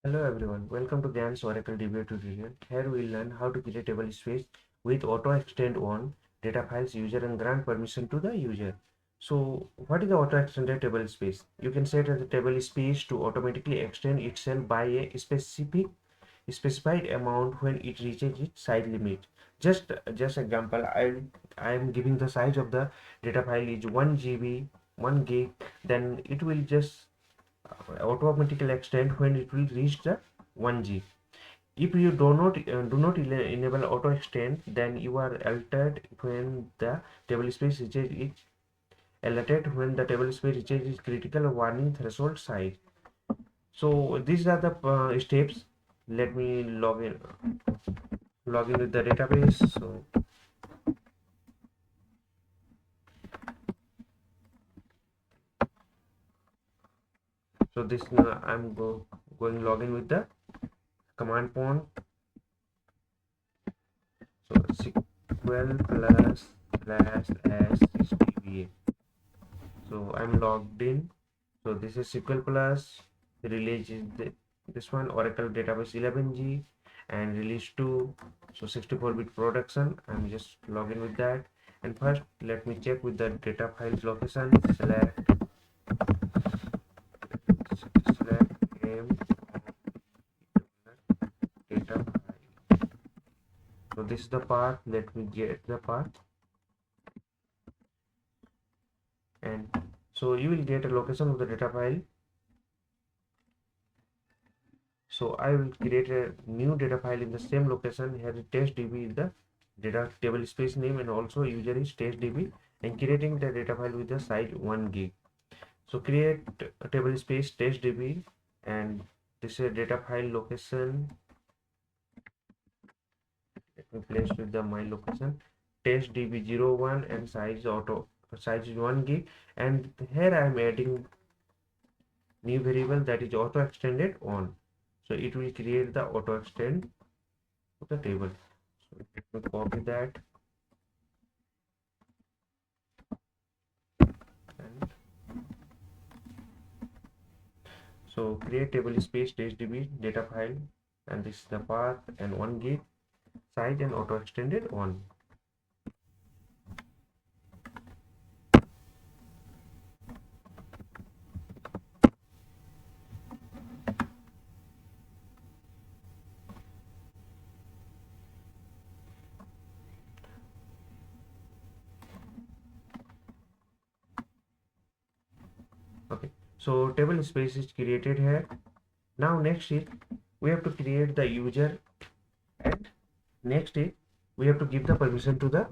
Hello everyone, welcome to Gyan's Oracle DBA tutorial. Here we will learn how to create table space with auto extend on data files user and grant permission to the user. So what is the auto extended table space? You can set the table space to automatically extend itself by a specified amount when it reaches its size limit. Just example, I am giving the size of the data file is 1 GB, 1 gig, then it will just automatically extend when it will reach the 1G. If you do not enable auto extend, then you are altered when the table space reaches its alerted when the table space reaches its critical warning threshold size. So these are the steps. Let me log in with the database. So this I'm going login with the command prompt. So SQL plus /s DBA. So I'm logged in. So this is SQL plus release is this one Oracle database 11G and release 2. So 64-bit production. I'm just logging with that. And first let me check with the data files location. Select m data file. So this is the path. Let me get the path. And so you will get a location of the data file. So I will create a new data file in the same location. Here is testdb is the data table space name and also user is testdb, and creating the data file with the size 1 gig. So create a table space testdb, and this is a data file location. Let me place with the my location testdb01 and size is 1 gig, and here I am adding new variable that is auto extended on. So it will create the auto extend of the table. So let me copy that and so create table space testdb data file, and this is the path and 1 gig size and auto extended on. Okay, so table space is created here. Now next is we have to create the user, and next is we have to give the permission to the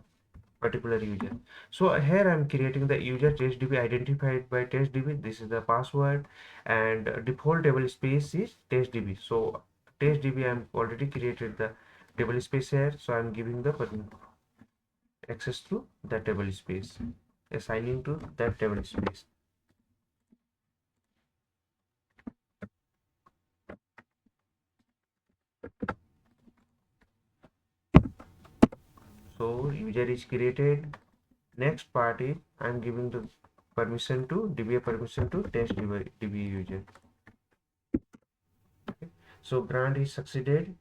particular user. So here I'm creating the user testdb identified by testdb. This is the password, and default table space is testdb. So testdb I'm already created the table space here, so I'm giving the access to that table space, assigning to that table space. So user is created. Next part is I'm giving the permission to DBA permission to test DBA user. Okay. So grant is succeeded.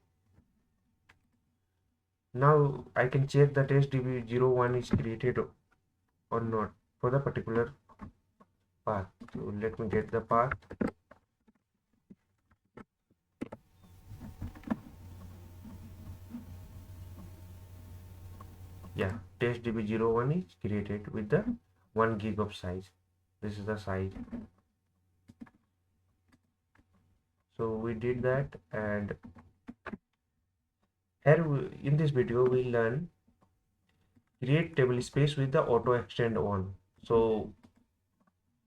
Now I can check the test DB01 is created or not for the particular path. So let me get the path. Yeah, test DB01 is created with the 1 gig of size. This is the size. So we did that, and here in this video we learn create table space with the auto extend on. So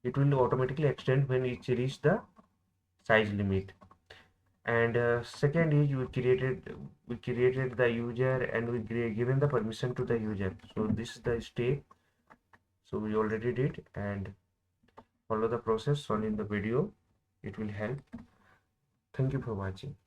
it will automatically extend when it reaches the size limit. And second is we created the user, and we given the permission to the user. So this is the step. So we already did, and follow the process shown in the video. It will help. Thank you for watching.